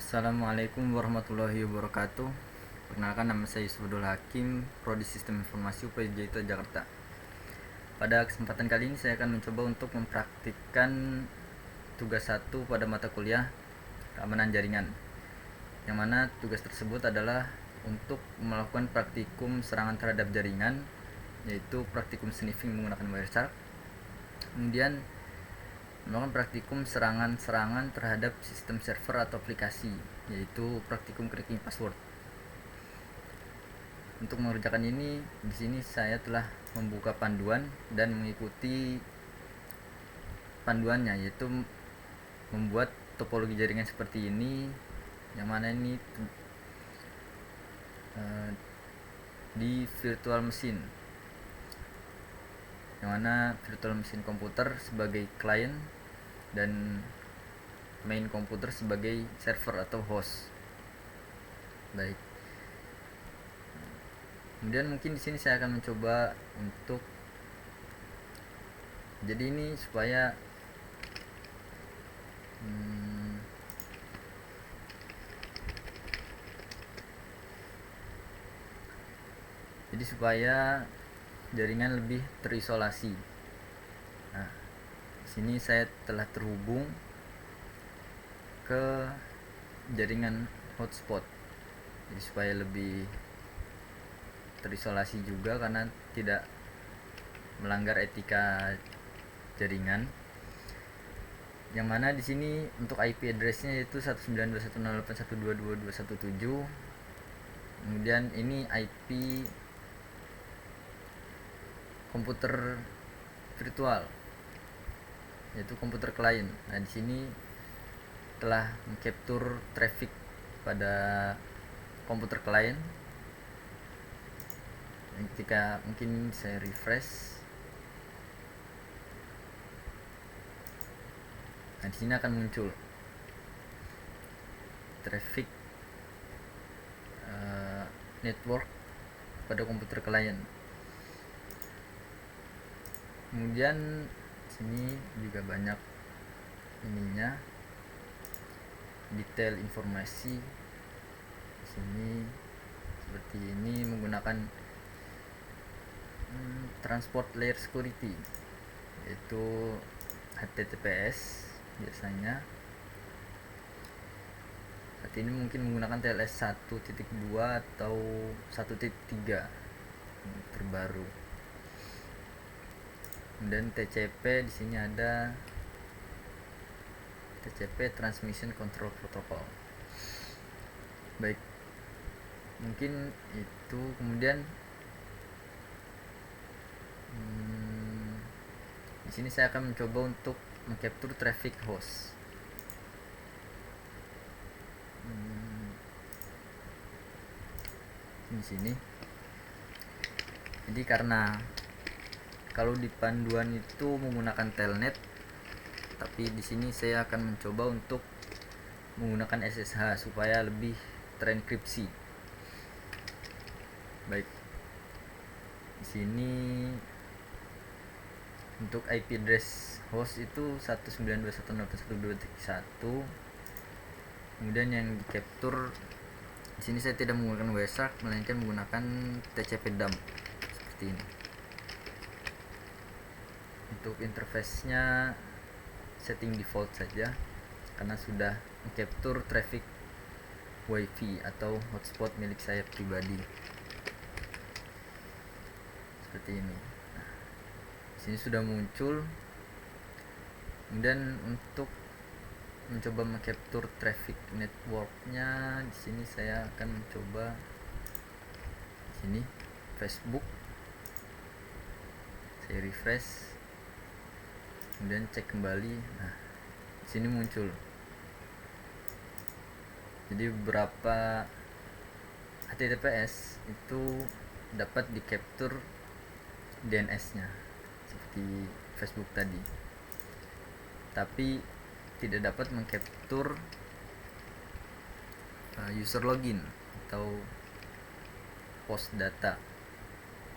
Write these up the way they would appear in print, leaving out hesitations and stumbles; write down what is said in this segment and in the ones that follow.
Assalamualaikum warahmatullahi wabarakatuh. Perkenalkan, nama saya Yusufudul Hakim, Prodi Sistem Informasi UPJ Jakarta. Pada kesempatan kali ini saya akan mencoba untuk mempraktikkan tugas 1 pada mata kuliah keamanan jaringan, yang mana tugas tersebut adalah untuk melakukan praktikum serangan terhadap jaringan, yaitu praktikum sniffing menggunakan Wireshark. Kemudian melakukan praktikum serangan terhadap sistem server atau aplikasi, yaitu praktikum cracking password. Untuk mengerjakan ini, di sini saya telah membuka panduan dan mengikuti panduannya, yaitu membuat topologi jaringan seperti ini, yang mana ini di virtual machine, yang mana virtual machine komputer sebagai client dan main komputer sebagai server atau host. Baik. Kemudian mungkin di sini saya akan mencoba untuk jadi ini supaya supaya jaringan lebih terisolasi. Nah, di sini saya telah terhubung ke jaringan hotspot, jadi supaya lebih terisolasi juga karena tidak melanggar etika jaringan. Yang mana di sini untuk IP address-nya yaitu 192.168.122.217. Kemudian ini IP komputer virtual, yaitu komputer klien. Nah, di sini telah mengcapture traffic pada komputer klien. Ketika mungkin saya refresh, nah di sini akan muncul traffic network pada komputer klien. Kemudian sini juga banyak ininya, detail informasi. Sini seperti ini menggunakan transport layer security, yaitu HTTPS biasanya. Saat ini mungkin menggunakan TLS 1.2 atau 1.3 terbaru. Dan TCP di sini ada TCP Transmission Control Protocol. Baik, mungkin itu. Kemudian di sini saya akan mencoba untuk mengcapture traffic host. Di sini. Jadi karena kalau di panduan itu menggunakan telnet, tapi di sini saya akan mencoba untuk menggunakan SSH supaya lebih terenkripsi. Baik. Di sini untuk IP address host itu 192.168.122.1. Kemudian yang di capture di sini saya tidak menggunakan Wireshark, melainkan menggunakan TCP dump seperti ini. Untuk interface-nya setting default saja karena sudah capture traffic WiFi atau hotspot milik saya pribadi. Seperti ini. Nah, di sini sudah muncul. Kemudian untuk mencoba mengcapture traffic networknya, di sini saya akan mencoba di sini Facebook. Saya refresh, kemudian cek kembali. Nah, di sini muncul. Jadi beberapa HTTPS itu dapat di capture DNS-nya seperti Facebook tadi, tapi tidak dapat mengcapture user login atau post data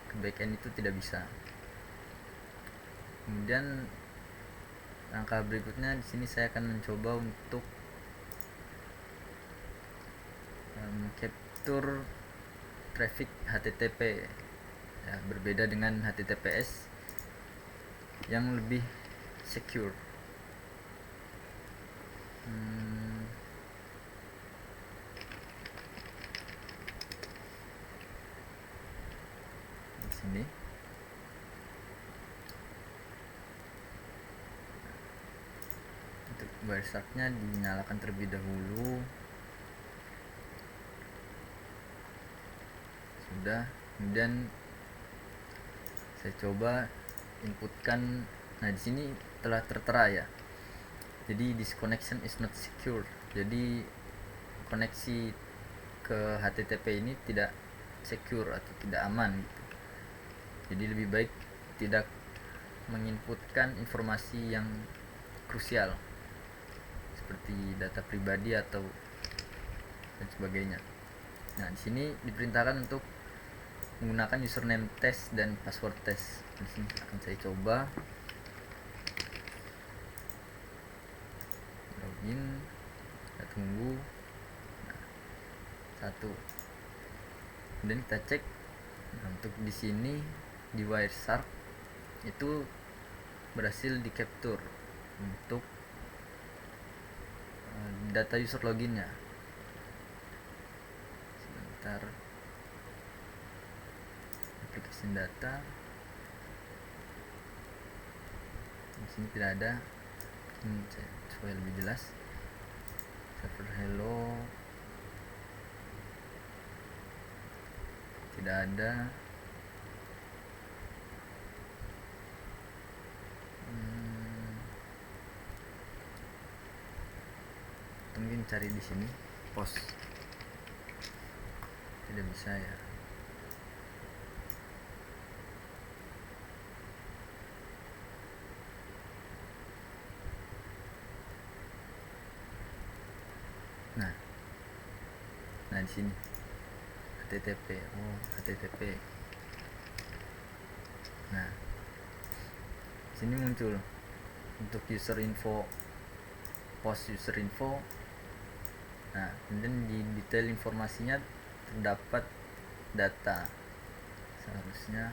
ke backend, itu tidak bisa. Kemudian langkah berikutnya di sini saya akan mencoba untuk capture traffic HTTP ya, berbeda dengan HTTPS yang lebih secure. Di sini untuk Wireshark-nya dinyalakan terlebih dahulu. Sudah, kemudian saya coba inputkan. Nah, di sini telah tertera ya. Jadi this connection is not secure. Jadi koneksi ke HTTP ini tidak secure atau tidak aman gitu. Jadi lebih baik tidak menginputkan informasi yang krusial seperti data pribadi atau dan sebagainya. Nah, di sini diperintahkan untuk menggunakan username test dan password test. Di sini akan saya coba login, kita tunggu. Nah, satu. Kemudian kita cek. Nah, untuk di sini di Wireshark itu berhasil di capture untuk data user loginnya. Sebentar, aplikasi data di sini tidak ada. Ini supaya lebih jelas, server hello tidak ada. Mungkin cari di sini post, tidak bisa ya. Nah di sini HTTP. HTTP. Nah, sini muncul untuk user info, post user info. Nah, kemudian di detail informasinya terdapat data, seharusnya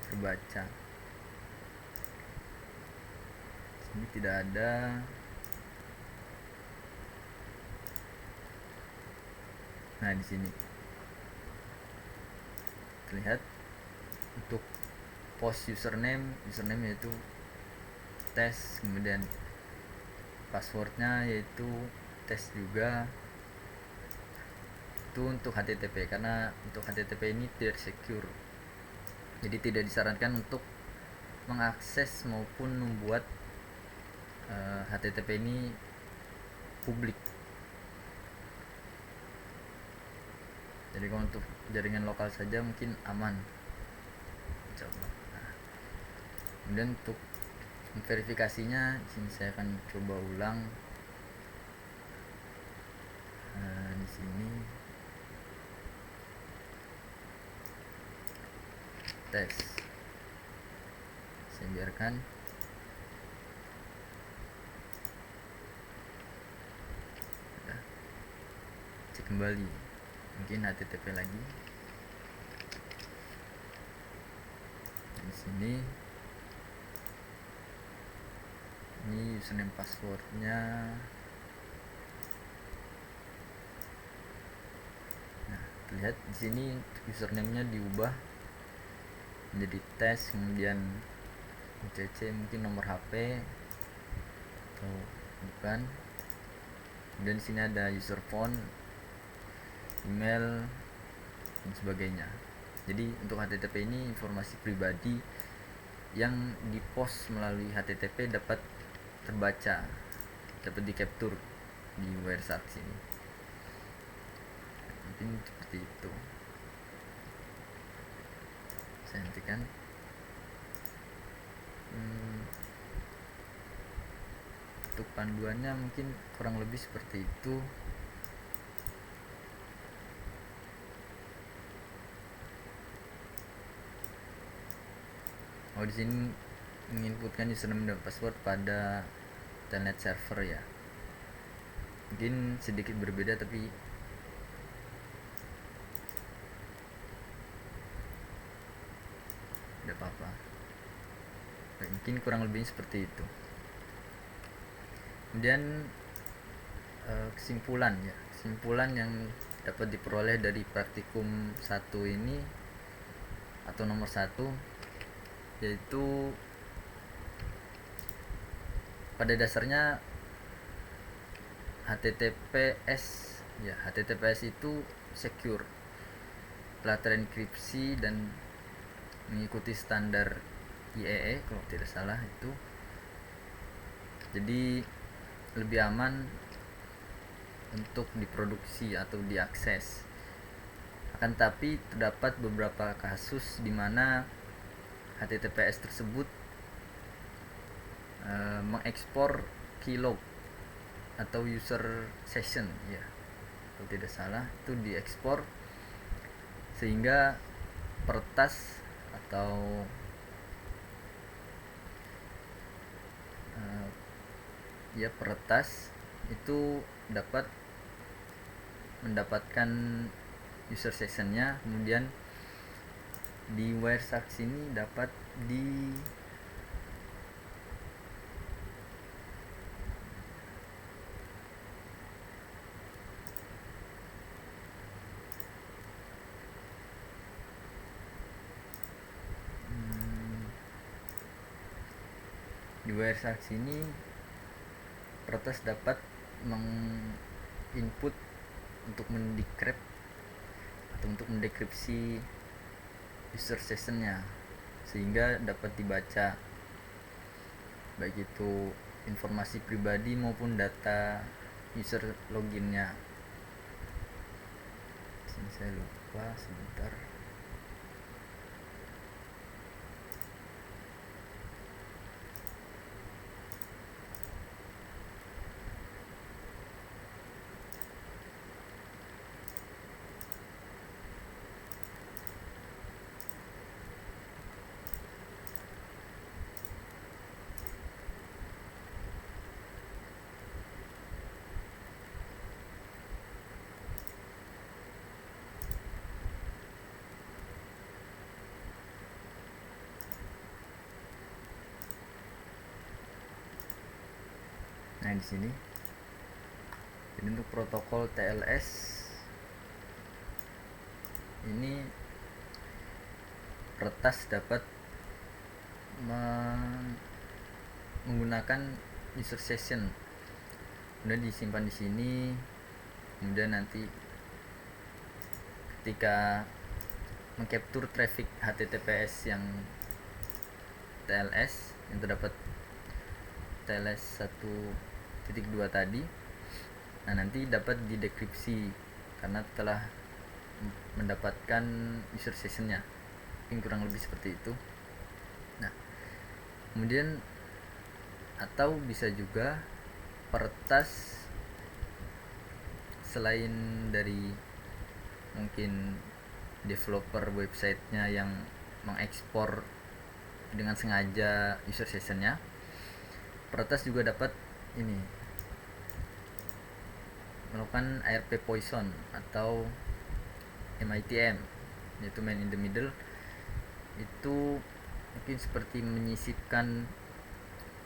terbaca. Sini tidak ada. Nah, di sini terlihat untuk post username yaitu tes, kemudian passwordnya yaitu tes juga. Itu untuk HTTP, karena untuk HTTP ini tidak secure, jadi tidak disarankan untuk mengakses maupun membuat HTTP ini publik. Jadi kalau untuk jaringan lokal saja mungkin aman. Coba. Nah, kemudian untuk verifikasinya sini saya akan coba ulang. Di sini tes, saya biarkan. Cek kembali, mungkin HTTP lagi. Di sini ini username passwordnya. Nah, lihat di sini username-nya diubah menjadi tes, kemudian UCC mungkin nomor HP atau bukan. Kemudian di sini ada user phone, email dan sebagainya. Jadi untuk HTTP ini informasi pribadi yang dipost melalui HTTP dapat terbaca, dapat di capture di Wireshark sini. Mungkin seperti itu. Saya hentikan. Untuk panduannya mungkin kurang lebih seperti itu. Di sini menginputkan username dan password pada telnet server ya. mungkin sedikit berbeda tapi tidak apa-apa. Mungkin kurang lebih seperti itu. Kemudian kesimpulan yang dapat diperoleh dari praktikum 1 ini atau nomor 1, yaitu pada dasarnya HTTPS itu secure, telah terenkripsi dan mengikuti standar IEE kalau tidak salah itu. Jadi lebih aman untuk diproduksi atau diakses. Akan tapi terdapat beberapa kasus di mana HTTPS tersebut mengekspor keylog atau user session, ya kalau tidak salah itu diekspor, sehingga peretas atau peretas itu dapat mendapatkan user sessionnya, kemudian di Wireshark ini dapat di Wireshark ini peretas dapat menginput untuk mendecrypt atau untuk mendekripsi user sessionnya, sehingga dapat dibaca baik itu informasi pribadi maupun data user loginnya. Sini saya lupa sebentar. Nah, di sini. Jadi untuk protokol TLS ini peretas dapat menggunakan user session, kemudian disimpan di sini. Kemudian nanti ketika mengcapture traffic HTTPS yang TLS yang terdapat TLS 1.2 tadi, nah nanti dapat didekripsi karena telah mendapatkan user sessionnya. Mungkin kurang lebih seperti itu. Nah, kemudian atau bisa juga peretas selain dari mungkin developer websitenya yang mengekspor dengan sengaja user sessionnya, peretas juga dapat ini melakukan ARP poison atau MITM, yaitu man in the middle. Itu mungkin seperti menyisipkan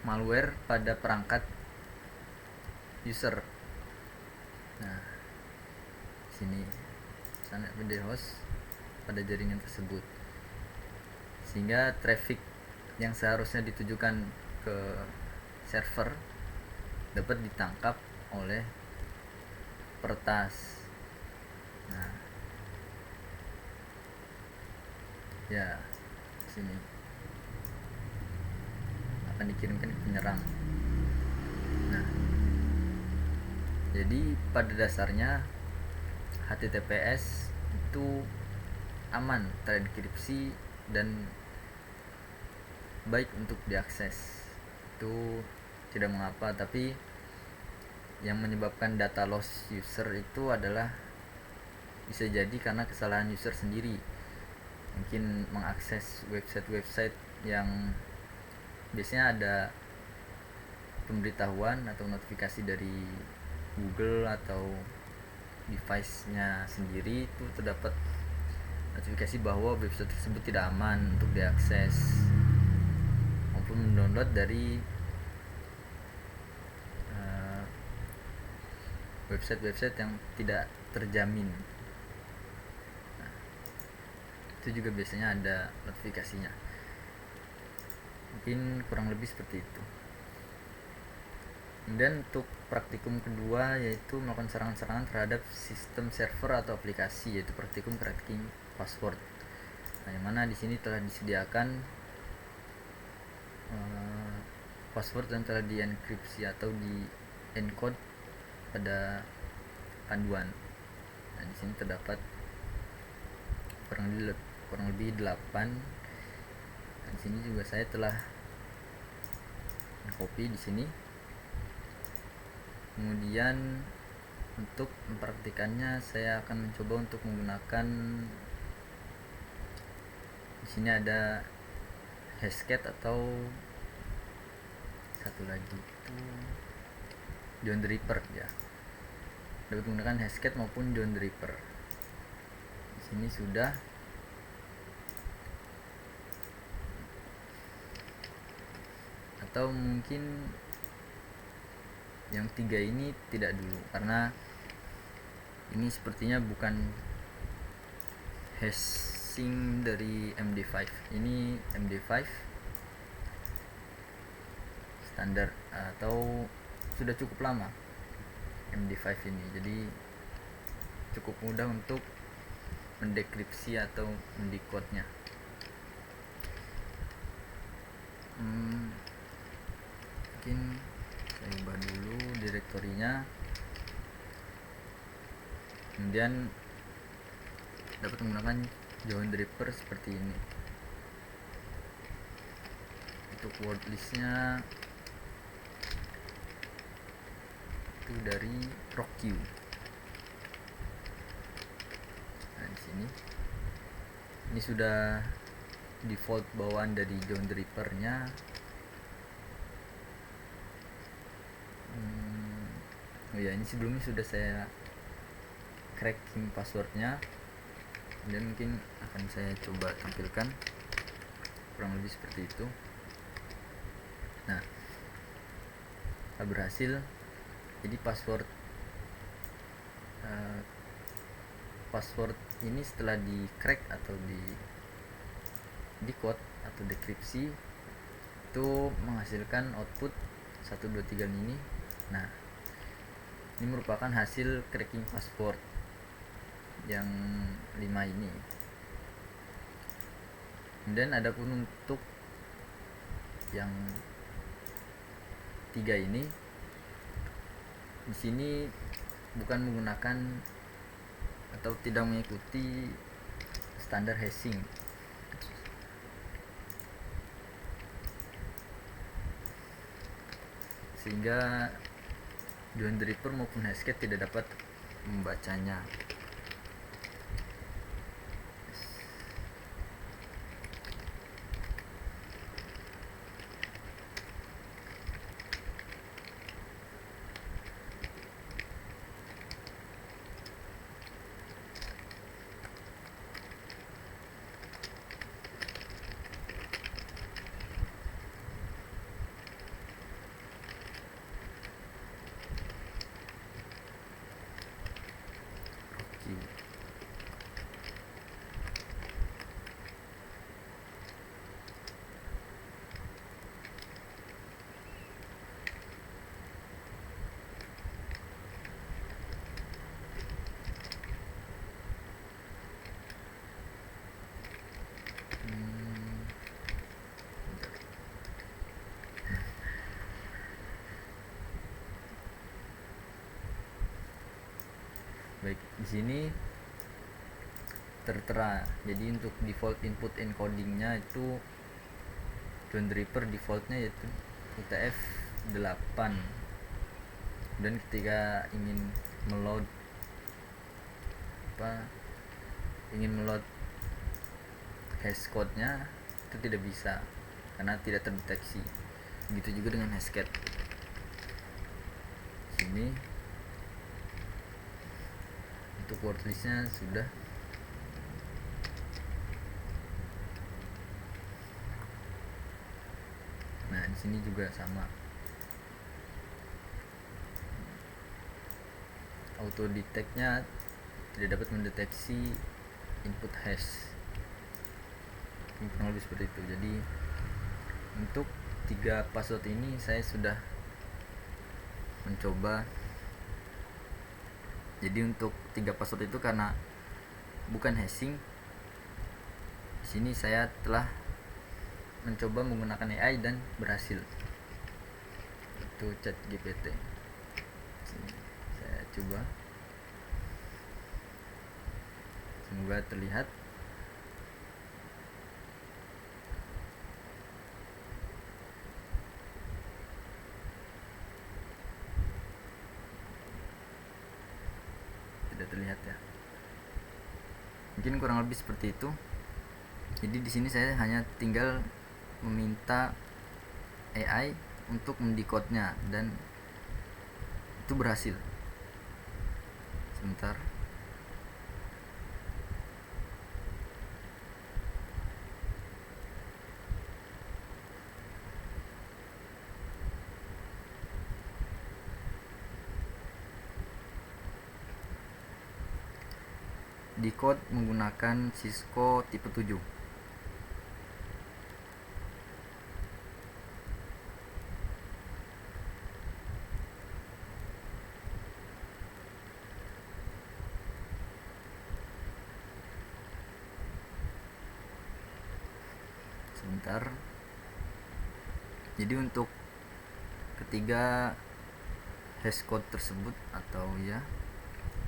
malware pada perangkat user. Nah, sini sana pada host pada jaringan tersebut, sehingga traffic yang seharusnya ditujukan ke server dapat ditangkap oleh peretas. Nah, ya sini akan dikirimkan ke penyerang. Nah, jadi pada dasarnya HTTPS itu aman, terenkripsi dan baik untuk diakses. Itu tidak mengapa, tapi yang menyebabkan data loss user itu adalah bisa jadi karena kesalahan user sendiri. Mungkin mengakses website-website yang biasanya ada pemberitahuan atau notifikasi dari Google atau device-nya sendiri itu terdapat notifikasi bahwa website tersebut tidak aman untuk diakses maupun mendownload dari website-website yang tidak terjamin. Nah, itu juga biasanya ada notifikasinya. Mungkin kurang lebih seperti itu. Kemudian untuk praktikum kedua yaitu melakukan serangan-serangan terhadap sistem server atau aplikasi, yaitu praktikum cracking password. Nah, yang mana di sini telah disediakan password yang telah dienkripsi atau di encode pada panduan. Nah, di sini terdapat kurang lebih 8. Dan di sini juga saya telah copy di sini. Kemudian untuk mempraktikannya saya akan mencoba untuk menggunakan, di sini ada Hashcat atau satu lagi itu John the Ripper ya. Dapat menggunakan Hashcat maupun John the Ripper. Di sini sudah. Atau mungkin yang 3 ini tidak dulu, karena ini sepertinya bukan hashing dari MD5. Ini MD5 standar atau sudah cukup lama MD5 ini, jadi cukup mudah untuk mendekripsi atau mendekode-nya. Mungkin saya ubah dulu direktorinya, kemudian dapat menggunakan John the Ripper seperti ini. Untuk word listnya itu dari ProQ. Nah, di sini ini sudah default bawaan dari John the Ripper-nya. Oh ya, ini sebelumnya sudah saya cracking passwordnya, dan mungkin akan saya coba tampilkan kurang lebih seperti itu. Nah, berhasil. Jadi password ini setelah di crack atau di decode atau dekripsi itu menghasilkan output 1, 2, 3 ini. Nah, ini merupakan hasil cracking password yang 5 ini. Dan adapun untuk yang 3 ini, di sini bukan menggunakan atau tidak mengikuti standar hashing. Sehingga John the Ripper maupun Hashcat tidak dapat membacanya. Baik, di sini tertera. Jadi untuk default input encodingnya itu John the Ripper defaultnya yaitu UTF-8. Dan ketika ingin meload hash code-nya itu tidak bisa karena tidak terdeteksi. Begitu juga dengan Hashcat. Sini Untuk wordlistnya sudah. Nah, di sini juga sama. Auto detect-nya tidak dapat mendeteksi input hash. Ini kurang lebih seperti itu. Jadi untuk 3 password ini saya sudah mencoba. Jadi untuk 3 password itu karena bukan hashing, di sini saya telah mencoba menggunakan AI dan berhasil. Itu ChatGPT. Sini saya coba. Semoga terlihat. Tidak terlihat ya. Mungkin kurang lebih seperti itu. Jadi di sini saya hanya tinggal meminta AI untuk mendecode-nya dan itu berhasil. Sebentar. Decode menggunakan Cisco tipe 7. Sebentar. Jadi untuk ketiga hash code tersebut atau ya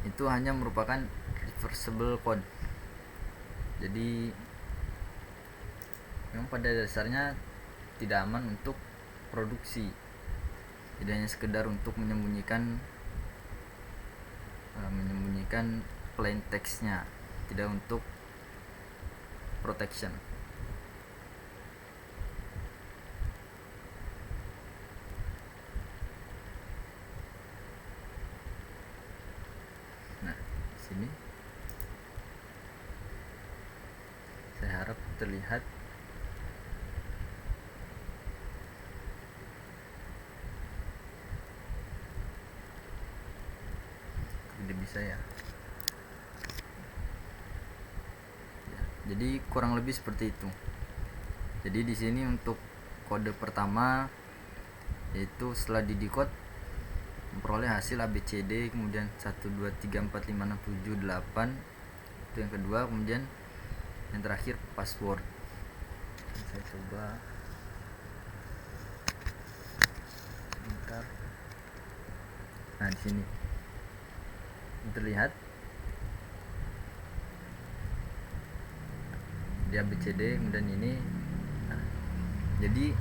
itu hanya merupakan reversible code. Jadi memang pada dasarnya tidak aman untuk produksi. Tidak hanya sekedar untuk menyembunyikan plain text-nya, tidak untuk protection. Nah, sini saya harap terlihat. Tidak bisa ya. Jadi kurang lebih seperti itu. Jadi di sini untuk kode pertama yaitu setelah didecode memperoleh hasil ABCD, kemudian 1 2 3 4 5 6 7 8. Itu yang kedua, kemudian yang terakhir password. Saya coba sebentar. Nah, di sini terlihat di ABCD, kemudian ini. Nah, jadi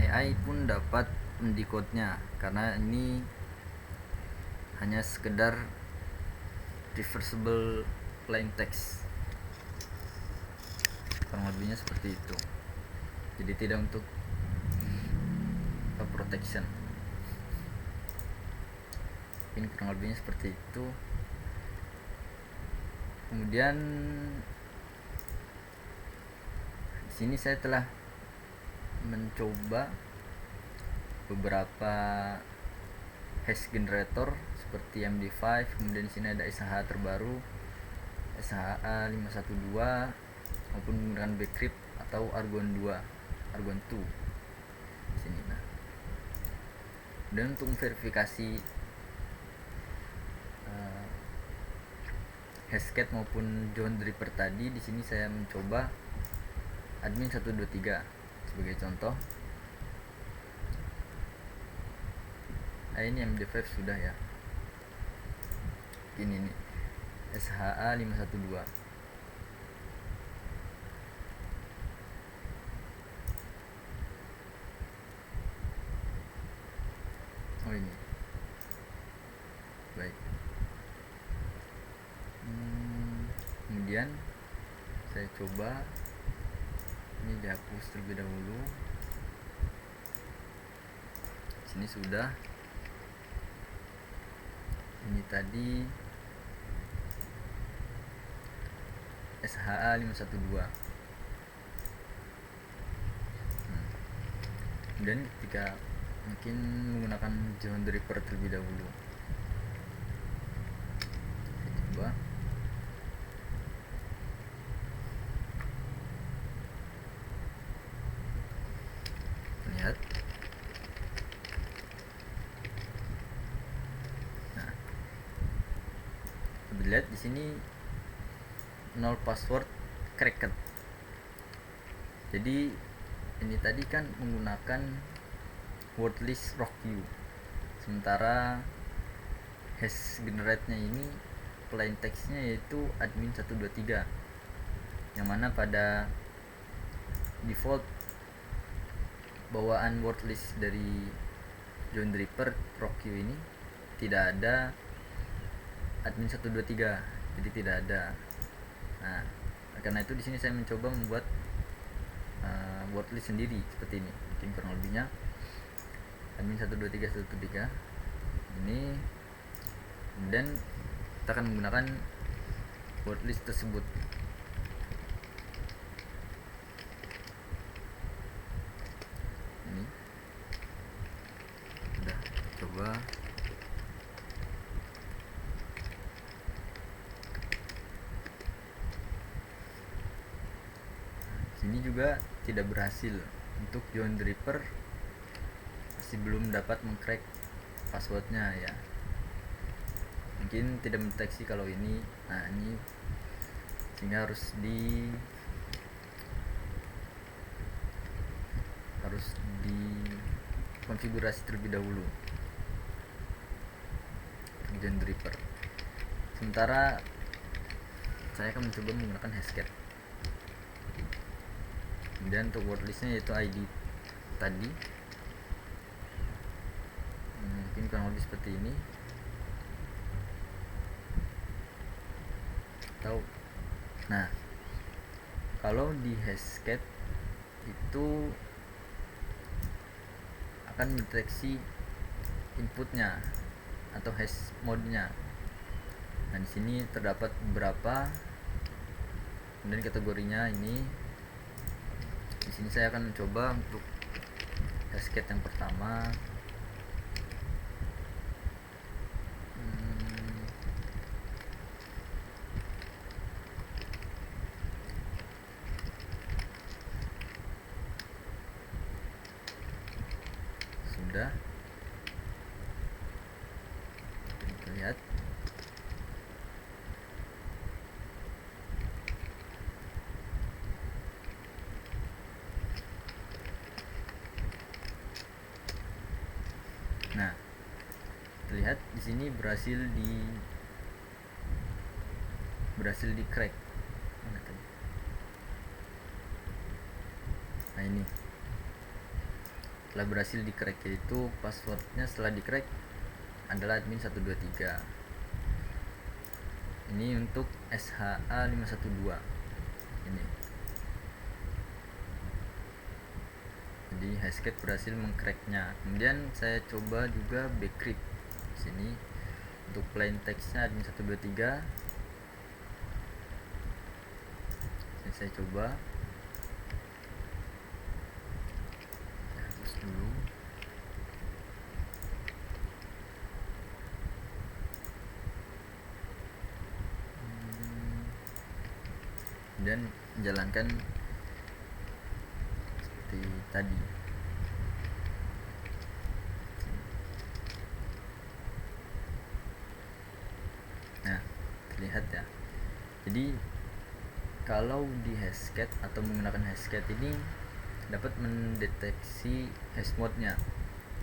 AI pun dapat mendecode-nya karena ini hanya sekedar reversible plain text. Kurang lebihnya seperti itu. Jadi tidak untuk protection. Ini kurang lebihnya seperti itu. Kemudian di sini saya telah mencoba beberapa hash generator seperti MD5, kemudian di sini ada SHA terbaru, SHA 512 maupun menggunakan Bcrypt atau Argon 2, Argon 2 di sini. Nah, dan untuk verifikasi Hashcat maupun John Draper tadi, di sini saya mencoba admin 123 sebagai contoh. Nah, ini MD5 sudah ya. Ini nih SHA 512. Oh, ini baik. Kemudian saya coba ini dihapus terlebih dahulu. Sini sudah. Ini tadi SHA-512. Dan ketika mungkin menggunakan John Draper terlebih dahulu, saya coba. Lihat. Nah, lihat di sini 0 password cracked. Jadi ini tadi kan menggunakan wordlist RockU, sementara hash generate-nya ini plain text-nya yaitu admin 123, yang mana pada default bawaan wordlist dari John Draper RockU ini tidak ada admin 123, jadi tidak ada. Nah, karena itu di sini saya mencoba membuat wordlist sendiri seperti ini, mungkin kurang lebihnya admin 123 ini, dan kita akan menggunakan wordlist tersebut. Ini udah coba. Sini juga tidak berhasil untuk John Draper, masih belum dapat mengcrack passwordnya ya, mungkin tidak mendeteksi kalau ini. Nah, ini sehingga harus konfigurasi terlebih dahulu untuk John Draper. Sementara saya akan mencoba menggunakan Hashcat. Kemudian untuk wordlistnya yaitu ID tadi, mungkin kurang lebih seperti ini. Nah, kalau di Hashcat itu akan mendeteksi inputnya atau hash mode-nya. Nah, di sini terdapat beberapa, kemudian kategorinya ini. Di sini saya akan mencoba untuk Hashcat yang pertama. Sudah. Kita lihat. Nah, terlihat di sini berhasil di crack. Mana tadi? Nah, ini telah berhasil di crack, yaitu passwordnya setelah di crack adalah admin 123. Ini untuk SHA-512 ini. Jadi Hashcat berhasil mengcracknya. Kemudian saya coba juga Bcrypt. Sini untuk plain textnya admin 123. Saya coba. Hapus dulu. Dan menjalankan seperti tadi. Nah, terlihat ya. Jadi kalau di Hashcat atau menggunakan Hashcat ini dapat mendeteksi hash mode-nya.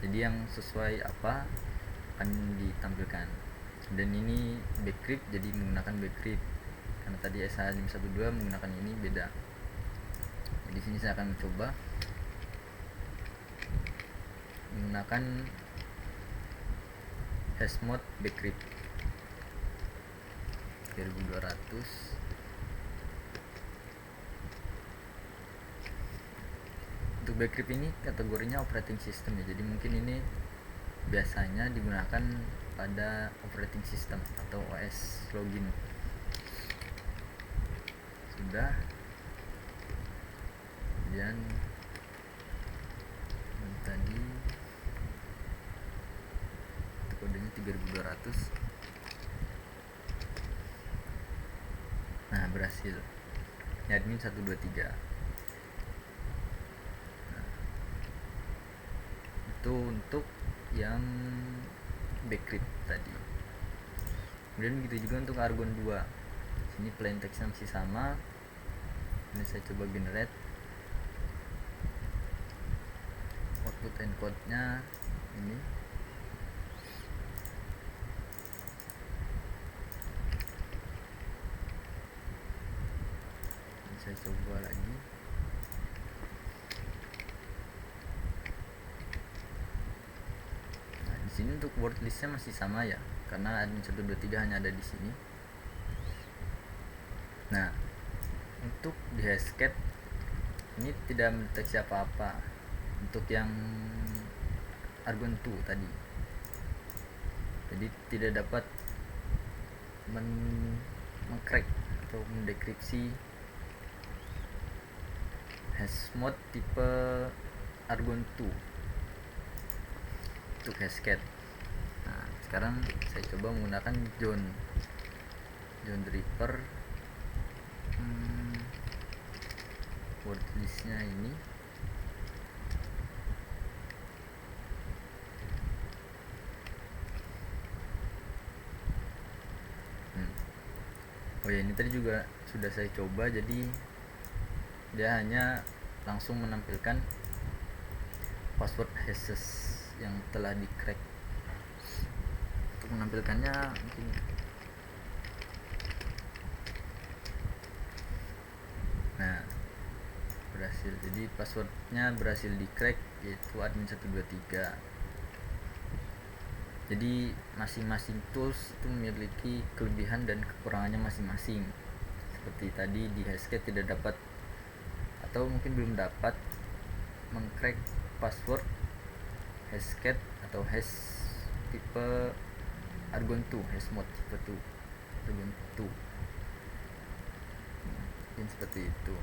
Jadi yang sesuai apa akan ditampilkan. Dan ini Bcrypt, jadi menggunakan Bcrypt. Karena tadi SH512 menggunakan ini beda. Di sini saya akan mencoba menggunakan hash mode Bcrypt 3200. Untuk Bcrypt ini kategorinya operating system ya, jadi mungkin ini biasanya digunakan pada operating system atau OS login sudah. Kemudian tadi kodenya 3200. Nah, berhasil. Admin 123. Nah, itu untuk yang bcrypt tadi. Kemudian begitu juga untuk Argon 2. Sini plain text masih sama. Ini saya coba generate. Output encode-nya ini. Saya coba lagi. Nah, di sini untuk word listnya masih sama ya, karena admin 123 hanya ada di sini. Nah, untuk di Hashcat ini tidak mendeteksi apa-apa untuk yang Argon 2 tadi. Jadi tidak dapat mengcrack atau mendekripsi hashmode tipe Argon 2 untuk Hashcat. Nah, sekarang saya coba menggunakan John Draper. Word listnya ini. Oh ya, ini tadi juga sudah saya coba, jadi dia hanya langsung menampilkan password hashes yang telah di crack. Untuk menampilkannya mungkin berhasil. Jadi passwordnya berhasil di crack, yaitu admin 123. Jadi masing-masing tools itu memiliki kelebihan dan kekurangannya masing-masing. Seperti tadi di Hashcat tidak dapat atau mungkin belum dapat mengcrack password Hashcat atau hash tipe Argon 2, hashmode tipe 2 Argon 2. Mungkin seperti itu.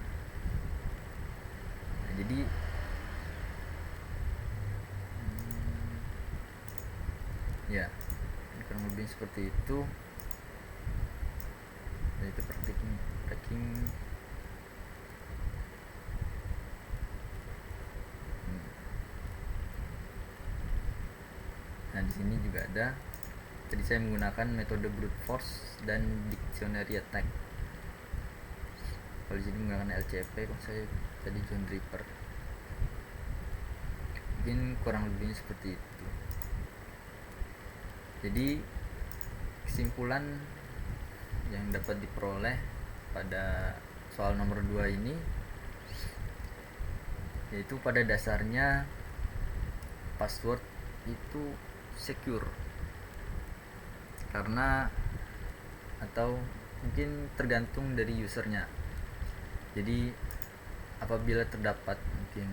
Nah, jadi ya, kurang lebih seperti itu. Dan itu tracking. Nah, di sini juga ada. Tadi saya menggunakan metode brute force dan dictionary attack. Kalau di sini menggunakan LCP, kalau saya tadi John Draper. Mungkin kurang lebihnya seperti itu. Jadi kesimpulan yang dapat diperoleh pada soal nomor 2 ini, yaitu pada dasarnya password itu secure, karena atau mungkin tergantung dari usernya. Jadi apabila terdapat mungkin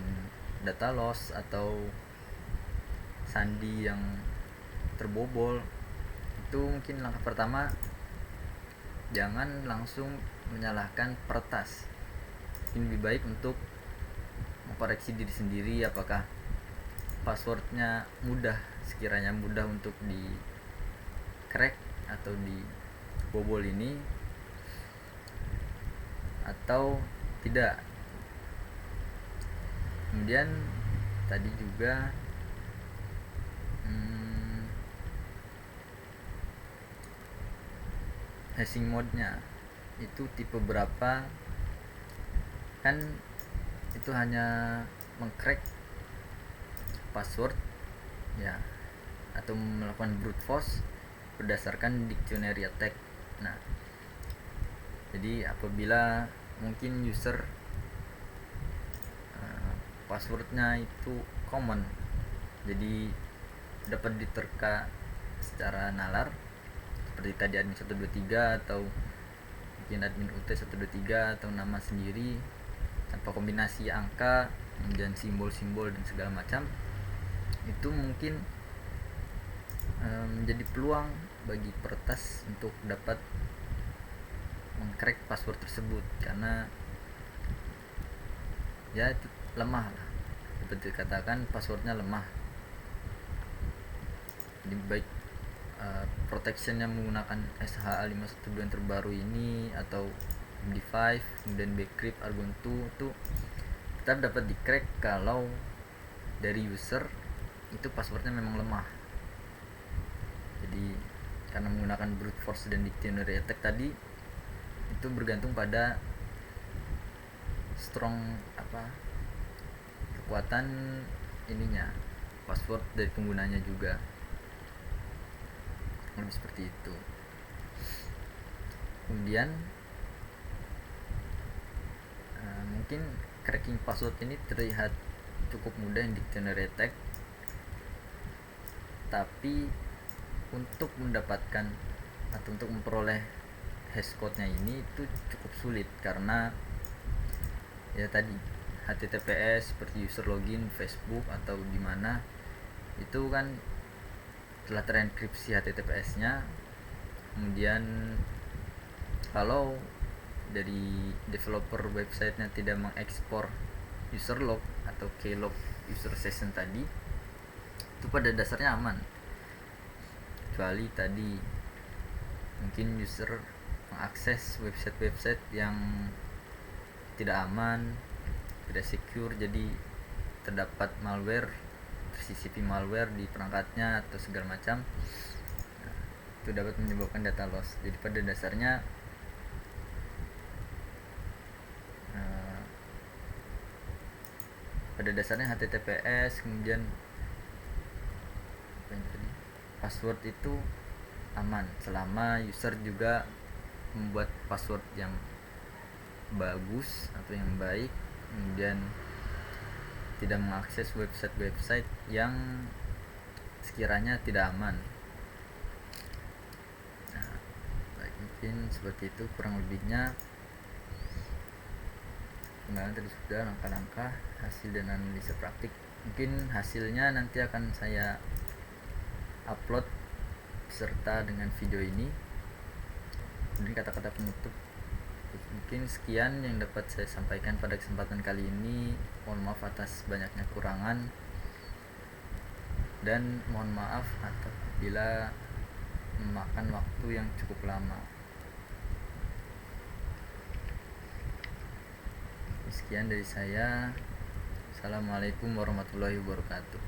data loss atau sandi yang terbobol, itu mungkin langkah pertama jangan langsung menyalahkan peretas. Lebih baik untuk mengkoreksi diri sendiri apakah passwordnya sekiranya mudah untuk di crack atau di bobol ini atau tidak. Kemudian tadi juga hashing mode-nya itu tipe berapa, kan itu hanya mengcrack password ya, atau melakukan brute force berdasarkan dictionary attack. Nah, jadi apabila mungkin user passwordnya itu common, jadi dapat diterka secara nalar, seperti tadi admin 123 atau mungkin admin UT 123 atau nama sendiri tanpa kombinasi angka dan simbol-simbol dan segala macam, itu mungkin menjadi peluang bagi peretas untuk dapat mengcrack password tersebut, karena ya itu lemah lah, seperti dikatakan passwordnya lemah. Jadi baik protection yang menggunakan SHA-512 yang terbaru ini atau MD5 kemudian Bcrypt Argon 2 itu tetap dapat di crack kalau dari user itu passwordnya memang lemah. Jadi karena menggunakan brute force dan dictionary attack tadi, itu bergantung pada strong kekuatan ininya, password dari penggunanya juga, lebih seperti itu. Kemudian mungkin cracking password ini terlihat cukup mudah di dictionary attack, tapi untuk mendapatkan atau untuk memperoleh hash code-nya ini itu cukup sulit, karena ya tadi HTTPS seperti user login Facebook atau di mana itu kan telah terenkripsi HTTPS-nya. Kemudian kalau dari developer websitenya tidak mengekspor user log atau keylog user session tadi, itu pada dasarnya aman, kecuali tadi mungkin user mengakses website-website yang tidak aman, tidak secure, jadi terdapat malware, tersisipi malware di perangkatnya atau segala macam. Itu dapat menyebabkan data loss. Jadi pada dasarnya HTTPS kemudian password itu aman selama user juga membuat password yang bagus atau yang baik, kemudian tidak mengakses website-website yang sekiranya tidak aman. Nah, mungkin seperti itu kurang lebihnya. Kemarin tadi sudah langkah-langkah hasil dan analisa praktik. Mungkin hasilnya nanti akan saya upload beserta dengan video ini. Kemudian kata-kata penutup, mungkin sekian yang dapat saya sampaikan pada kesempatan kali ini. Mohon maaf atas banyaknya kurangan, dan mohon maaf apabila memakan waktu yang cukup lama. Sekian dari saya. Assalamualaikum warahmatullahi wabarakatuh.